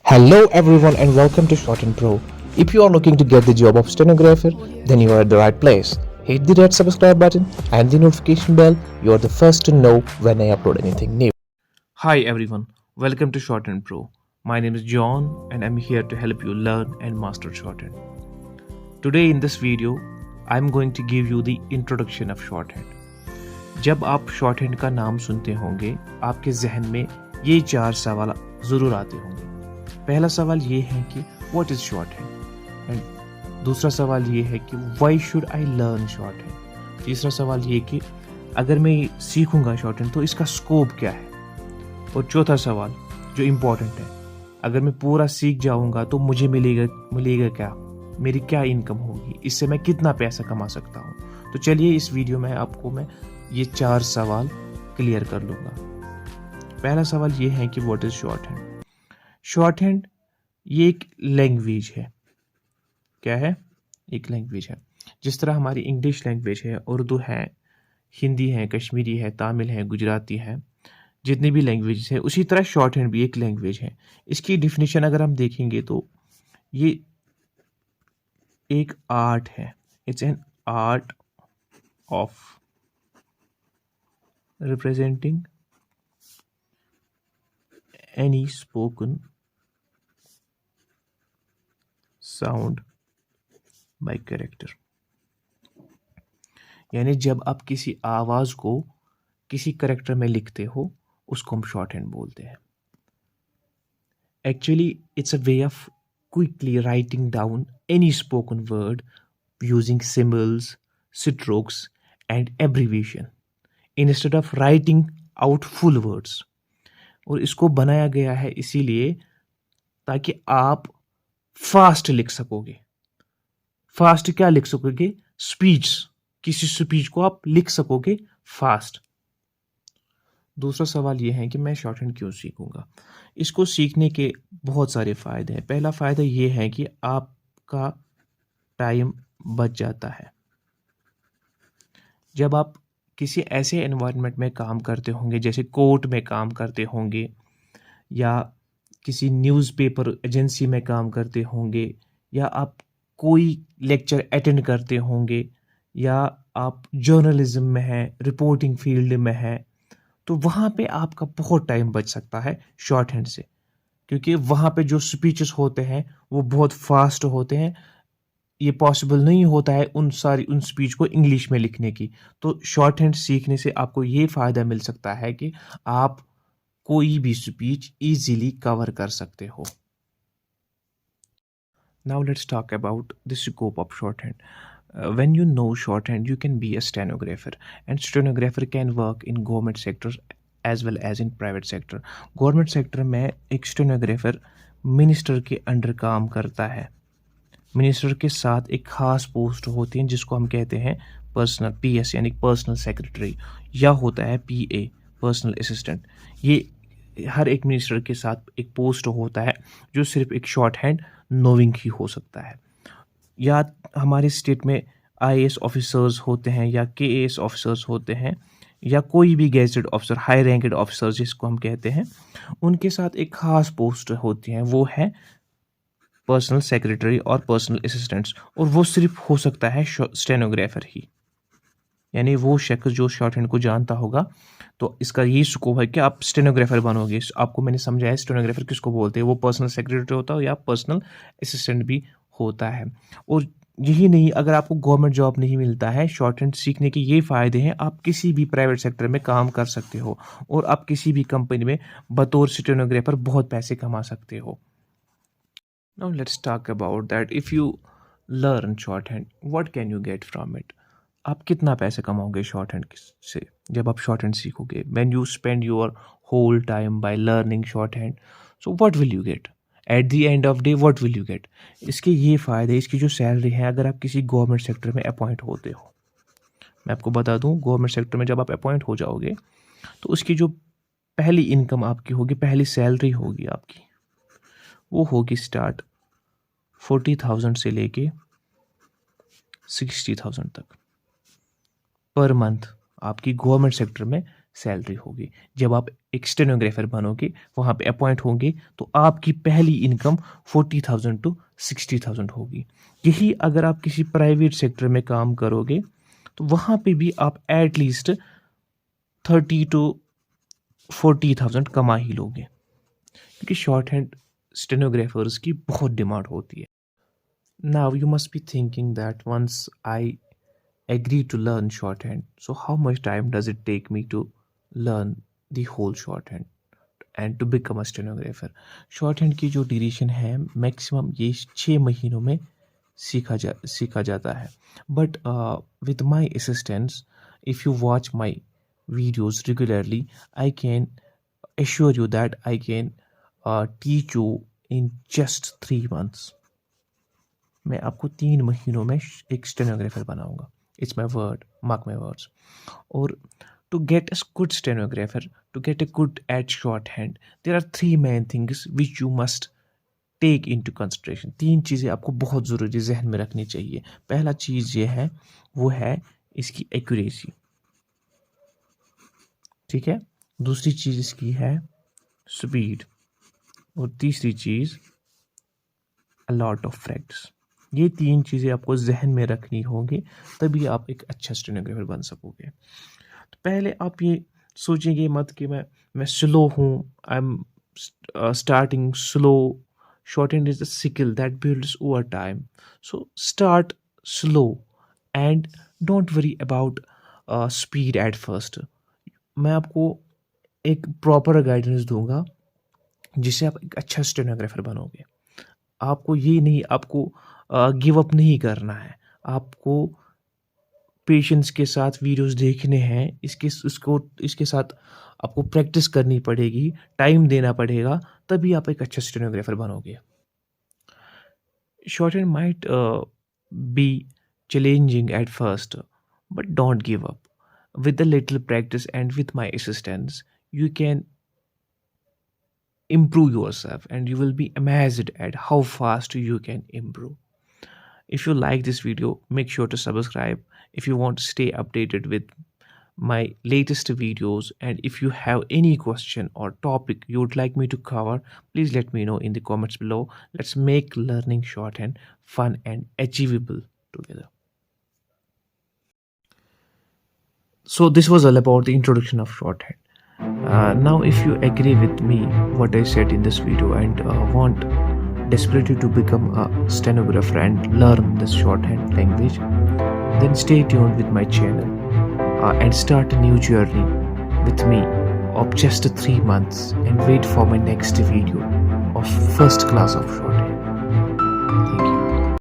Hello everyone and welcome to Short and Pro. If you are looking to get the job of stenographer, then you are at the right place. Hit the red subscribe button and the notification bell. You are the first to know when I upload anything new. Hi everyone, welcome to Short and Pro. My name is John and I'm here to help you learn and master shorthand. Today in this video, I'm going to give you the introduction of shorthand. जब आप shorthand का नाम सुनते होंगे, आपके जहन में ये चार सवाल ज़रूर आते होंगे। पहला सवाल ये है कि व्हाट इज़ शॉर्टहैंड एंड दूसरा सवाल ये है कि why should I learn shorthand. तीसरा सवाल ये कि अगर मैं सीखूंगा शॉर्टहैंड तो इसका स्कोप क्या है। और चौथा सवाल जो इम्पोर्टेंट है, अगर मैं पूरा सीख जाऊंगा तो मुझे मिलेगा क्या, मेरी क्या इनकम होगी, इससे मैं कितना पैसा कमा सकता हूँ। तो चलिए इस वीडियो में मैं ये चार सवाल क्लियर कर लूँगा। पहला सवाल ये है कि व्हाट इज़ शॉर्टहैंड। शॉर्टहैंड ये एक लैंग्वेज है। क्या है? एक लैंग्वेज है। जिस तरह हमारी इंग्लिश लैंग्वेज है, उर्दू है, हिंदी है, कश्मीरी है, तमिल है, गुजराती है, जितनी भी लैंग्वेज है, उसी तरह शॉर्टहैंड भी एक लैंग्वेज है। इसकी डिफिनीशन अगर हम देखेंगे तो ये एक आर्ट है। It's an art of representing any spoken sound by character। यानी जब आप किसी आवाज को किसी करेक्टर में लिखते हो, उसको हम शॉर्टहैंड बोलते हैं। Actually it's a way of quickly writing down any spoken word using symbols, strokes and abbreviation instead of writing out full words. और इसको बनाया गया है इसीलिए ताकि आप फास्ट लिख सकोगे। फास्ट क्या लिख सकोगे? स्पीच, किसी स्पीच को आप लिख सकोगे फास्ट। दूसरा सवाल यह है कि मैं शॉर्टहैंड क्यों सीखूंगा। इसको सीखने के बहुत सारे फायदे हैं। पहला फायदा यह है कि आपका टाइम बच जाता है। जब आप किसी ऐसे एनवायरनमेंट में काम करते होंगे, जैसे कोर्ट में काम करते होंगे या किसी न्यूज़पेपर एजेंसी में काम करते होंगे या आप कोई लेक्चर अटेंड करते होंगे या आप जर्नलिज्म में हैं, रिपोर्टिंग फील्ड में हैं, तो वहाँ पे आपका बहुत टाइम बच सकता है शॉर्टहैंड से। क्योंकि वहाँ पे जो स्पीचेस होते हैं वो बहुत फास्ट होते हैं। ये पॉसिबल नहीं होता है उन स्पीच को इंग्लिश में लिखने की। तो शॉर्टहैंड सीखने से आपको ये फ़ायदा मिल सकता है कि आप कोई भी स्पीच इजीली कवर कर सकते हो। Now let's talk about the scope of shorthand. When you know shorthand, you can be a stenographer, and stenographer can work in government sectors as well as in private sector। Government sector में एक stenographer minister के under काम करता है। Minister के साथ एक खास पोस्ट होती है जिसको हम कहते हैं पर्सनल पीएस यानी पर्सनल सेक्रेटरी, या होता है पीए पर्सनल असिस्टेंट। ये हर एक मिनिस्टर के साथ एक पोस्ट होता है जो सिर्फ एक शॉर्ट हैंड नोविंग ही हो सकता है। या हमारे स्टेट में आईएएस ऑफिसर्स होते हैं या केएएस ऑफिसर्स होते हैं या कोई भी gazetted officer, high ranked officer जिसको हम कहते हैं, उनके साथ एक खास पोस्ट होती है, वो है पर्सनल सेक्रेटरी और पर्सनल असिस्टेंट्स। और वो सिर्फ हो सकता है स्टेनोग्राफर ही, यानी वो शख्स जो शॉर्टहैंड को जानता होगा। तो इसका यही स्कोप है कि आप स्टेनोग्राफर बनोगे। आपको मैंने समझाया स्टेनोग्राफर किसको बोलते हैं। वो पर्सनल सेक्रेटरी होता है या पर्सनल असिस्टेंट भी होता है। और यही नहीं, अगर आपको गवर्नमेंट जॉब नहीं मिलता है, शॉर्टहैंड सीखने के ये फ़ायदे हैं, आप किसी भी प्राइवेट सेक्टर में काम कर सकते हो और आप किसी भी कंपनी में बतौर स्टेनोग्राफर बहुत पैसे कमा सकते हो। Now let's talk about that. If you learn shorthand, what can you get from it? आप कितना पैसे कमाओगे शॉर्टहैंड से जब आप शॉर्टहैंड सीखोगे? When you spend your whole time by learning shorthand, so what will you get? At the end of day, what will you get? इसके ये फ़ायदे, इसकी जो सैलरी है, अगर आप किसी गवर्नमेंट सेक्टर में अपॉइंट होते हो, मैं आपको बता दूं, गवर्नमेंट सेक्टर में जब आप अपॉइंट हो जाओगे तो उसकी जो पहली इनकम आपकी होगी, पहली सैलरी होगी आपकी, वो होगी स्टार्ट 40,000 से लेके 60,000 तक पर मंथ आपकी गवर्नमेंट सेक्टर में सैलरी होगी। जब आप एक स्टेनोग्राफर बनोगे, वहाँ पे अपॉइंट होंगे, तो आपकी पहली इनकम 40,000 टू 60,000 होगी। यही अगर आप किसी प्राइवेट सेक्टर में काम करोगे, तो वहाँ पे भी आप एट लीस्ट 30 टू 40,000 कमा ही लोगे, क्योंकि शॉर्ट हैंड स्टेनोग्राफर्स की बहुत डिमांड होती है। Now you must be thinking that once I agree to learn shorthand, so how much time does it take me to learn the whole shorthand and to become a stenographer? Short hand की जो duration है maximum ये 6 महीनों में सीखा जाता है। But with my assistants, if you watch my videos regularly, I can assure you that I can teach you in just 3 months. मैं आपको 3 महीनों में एक स्टेनोग्राफर बनाऊंगा। It's my word, mark my words. और to get a good stenographer, to get a good at short hand, there are 3 main things which you must take into consideration. 3 चीज़ें आपको बहुत ज़रूरी जहन में रखनी चाहिए। पहला चीज़ ये है, वो है इसकी एक्यूरेसी, ठीक है। दूसरी चीज़ इसकी है स्पीड, और तीसरी चीज़ अ लॉट ऑफ प्रैक्टिस। ये 3 चीज़ें आपको जहन में रखनी होंगी, तभी आप एक अच्छा स्टेनोग्राफर बन सकोगे। तो पहले आप ये सोचेंगे मत कि मैं स्लो हूँ, I am starting slow. Short hand is the skill that builds over time, so start slow and don't worry about speed at first. मैं आपको एक प्रॉपर गाइडेंस दूंगा जिससे आप एक अच्छा स्टेनोग्राफर बनोगे। आपको ये नहीं, आपको गिव अप नहीं करना है, आपको पेशेंस के साथ वीडियोस देखने हैं, इसके साथ आपको प्रैक्टिस करनी पड़ेगी, टाइम देना पड़ेगा, तभी आप एक अच्छा स्टेनोग्राफर बनोगे। Short hand might be challenging at first, but don't give up. With the little practice and with my assistance, you can improve yourself and you will be amazed at how fast you can improve. If you like this video, make sure to subscribe if you want to stay updated with my latest videos, and if you have any question or topic you would like me to cover, please let me know in the comments below. Let's make learning shorthand fun and achievable together. So this was all about the introduction of shorthand. Now if you agree with me what I said in this video and want desperately to become a stenographer and learn this shorthand language, then stay tuned with my channel and start a new journey with me of just 3 months, and wait for my next video of first class of shorthand.